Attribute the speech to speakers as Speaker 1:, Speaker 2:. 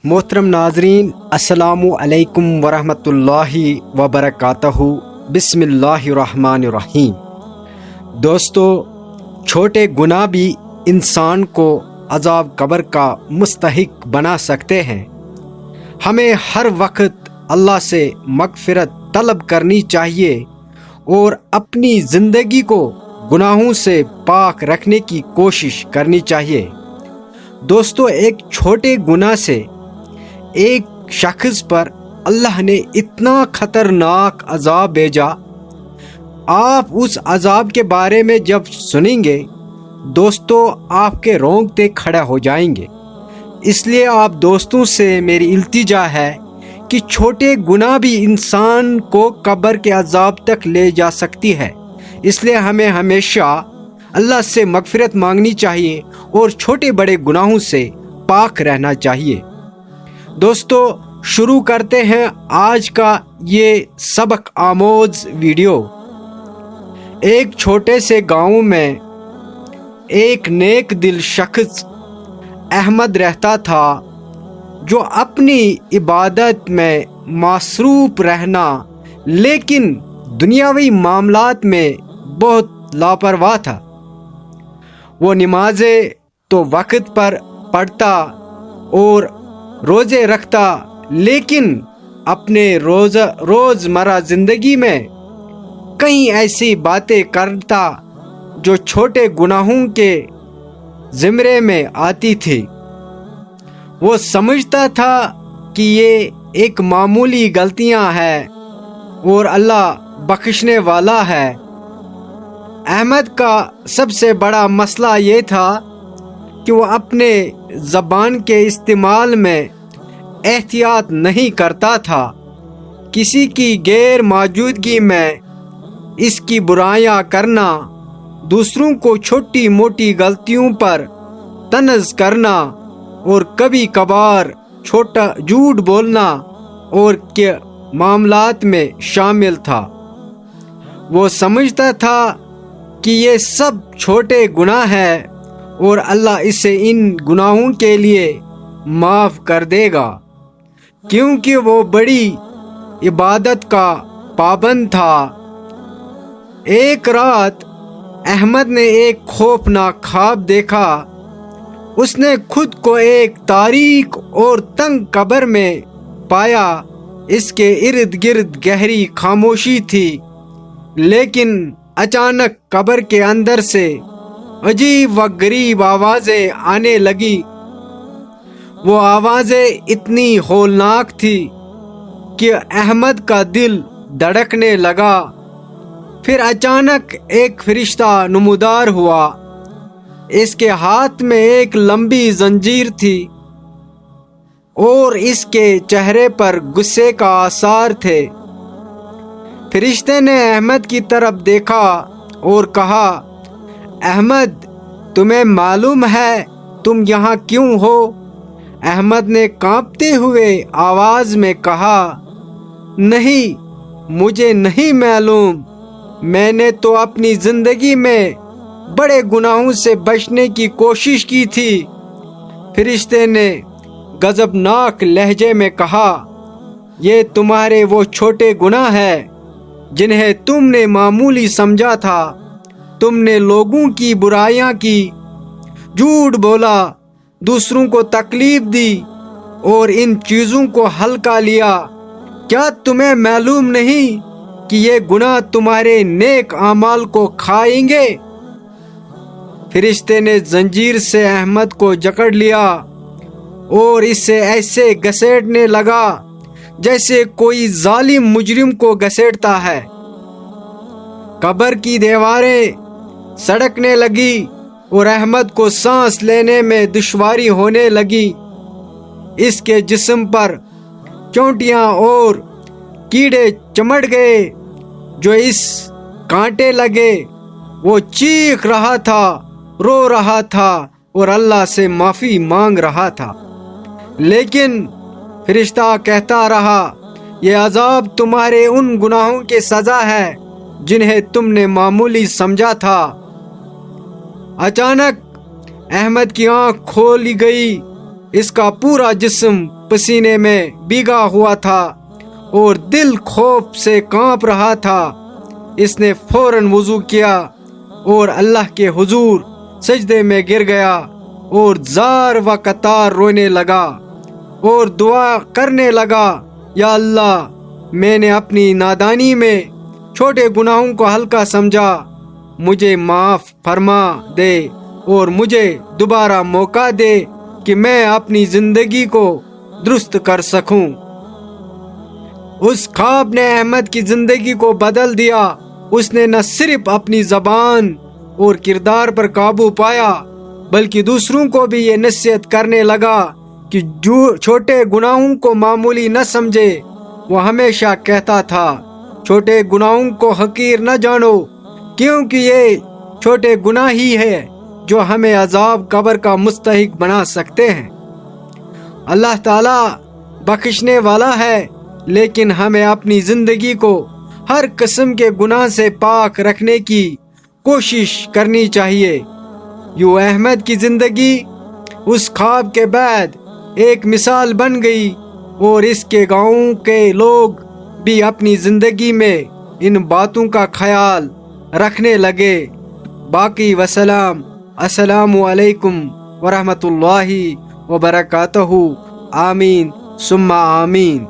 Speaker 1: मोहतरम नाजरीन, अस्सलामु अलैकुम वरहमतुल्लाहि वबरकातहू। बिस्मिल्लाहिर्रहमानिर्रहीम। दोस्तों, छोटे गुनाह भी इंसान को अज़ाब कब्र का मुस्तहिक बना सकते हैं। हमें हर वक्त अल्लाह से मग़फ़िरत तलब करनी चाहिए और अपनी ज़िंदगी को गुनाहों से पाक रखने की कोशिश करनी चाहिए। दोस्तों, एक छोटे गुनाह से एक शख्स पर अल्लाह ने इतना खतरनाक अजाब भेजा। आप उस अजाब के बारे में जब सुनेंगे दोस्तों, आपके रोंगटे खड़ा हो जाएंगे। इसलिए आप दोस्तों से मेरी इल्तिजा है कि छोटे गुनाह भी इंसान को कब्र के अजाब तक ले जा सकती है। इसलिए हमें हमेशा अल्लाह से मग़फ़िरत मांगनी चाहिए और छोटे बड़े गुनाहों से पाक रहना चाहिए। दोस्तों, शुरू करते हैं आज का ये सबक आमोज वीडियो। एक छोटे से गांव में एक नेक दिल शख्स अहमद रहता था, जो अपनी इबादत में मसरूफ़ रहना लेकिन दुनियावी मामलात में बहुत लापरवाह था। वो नमाज़ें तो वक्त पर पढ़ता और रोज़े रखता, लेकिन अपने रोज़मर्रा ज़िंदगी में कई ऐसी बातें करता जो छोटे गुनाहों के ज़िम्रे में आती थी। वो समझता था कि ये एक मामूली गलतियां हैं और अल्लाह बख्शने वाला है। अहमद का सबसे बड़ा मसला ये था कि वो अपने ज़बान के इस्तेमाल में एहतियात नहीं करता था। किसी की गैर मौजूदगी में इसकी बुराइयां करना, दूसरों को छोटी मोटी गलतियों पर तनज़ करना और कभी कभार छोटा झूठ बोलना और के मामलात में शामिल था। वो समझता था कि ये सब छोटे गुनाह हैं और अल्लाह इसे इन गुनाहों के लिए माफ़ कर देगा, क्योंकि वो बड़ी इबादत का पाबंद था। एक रात अहमद ने एक खौफनाक ख्वाब देखा। उसने खुद को एक तारीक और तंग कब्र में पाया। इसके इर्द गिर्द गहरी खामोशी थी, लेकिन अचानक कब्र के अंदर से अजीब व गरीब आवाज़ें आने लगी। वो आवाज़ें इतनी हौलनाक थी कि अहमद का दिल धड़कने लगा। फिर अचानक एक फरिश्ता नमूदार हुआ। इसके हाथ में एक लंबी जंजीर थी और इसके चेहरे पर गुस्से का आसार थे। फरिश्ते ने अहमद की तरफ देखा और कहा, अहमद, तुम्हें मालूम है तुम यहाँ क्यों हो? अहमद ने कांपते हुए आवाज़ में कहा, नहीं, मुझे नहीं मालूम। मैंने तो अपनी ज़िंदगी में बड़े गुनाहों से बचने की कोशिश की थी। फरिश्ते ने गज़बनाक लहजे में कहा, ये तुम्हारे वो छोटे गुनाह हैं जिन्हें तुमने मामूली समझा था। तुमने लोगों की बुराइयां की, झूठ बोला, दूसरों को तकलीफ दी और इन चीज़ों को हल्का लिया। क्या तुम्हें मालूम नहीं कि ये गुनाह तुम्हारे नेक आमाल को खाएंगे? फरिश्ते ने जंजीर से अहमद को जकड़ लिया और इसे ऐसे घसीटने लगा जैसे कोई जालिम मुजरिम को घसीटता है। कब्र की दीवारें सड़कने लगी और अहमद को सांस लेने में दुश्वारी होने लगी। इसके जिस्म पर चोटियां और कीड़े चमड़ गए जो इस कांटे लगे। वो चीख रहा था, रो रहा था और अल्लाह से माफ़ी मांग रहा था, लेकिन फरिश्ता कहता रहा, यह अजाब तुम्हारे उन गुनाहों की सज़ा है जिन्हें तुमने मामूली समझा था। अचानक अहमद की आंख खोली गई। इसका पूरा जिस्म पसीने में भीगा हुआ था और दिल खौफ से कांप रहा था। इसने फौरन वुजू किया और अल्लाह के हुजूर सजदे में गिर गया और जार व कतार रोने लगा और दुआ करने लगा, या अल्लाह, मैंने अपनी नादानी में छोटे गुनाहों को हल्का समझा, मुझे माफ़ फरमा दे और मुझे दोबारा मौका दे कि मैं अपनी ज़िंदगी को दुरुस्त कर सकूं। उस ख्वाब ने अहमद की ज़िंदगी को बदल दिया। उसने न सिर्फ अपनी ज़बान और किरदार पर काबू पाया, बल्कि दूसरों को भी ये नसीहत करने लगा कि जो छोटे गुनाहों को मामूली न समझे। वो हमेशा कहता था, छोटे गुनाहों को हकीर न जानो, क्योंकि ये छोटे गुनाह ही है जो हमें अजाब कब्र का मुस्तहिक बना सकते हैं। अल्लाह ताला बख्शने वाला है, लेकिन हमें अपनी ज़िंदगी को हर किस्म के गुनाह से पाक रखने की कोशिश करनी चाहिए। यूं अहमद की ज़िंदगी उस ख्वाब के बाद एक मिसाल बन गई और इसके गाँव के लोग भी अपनी ज़िंदगी में इन बातों का ख्याल रखने लगे। बाकी वसलाम, अस्सलामु अलैकुम व रहमतुल्लाहि व बरकातहू। आमीन सुम्मा आमीन।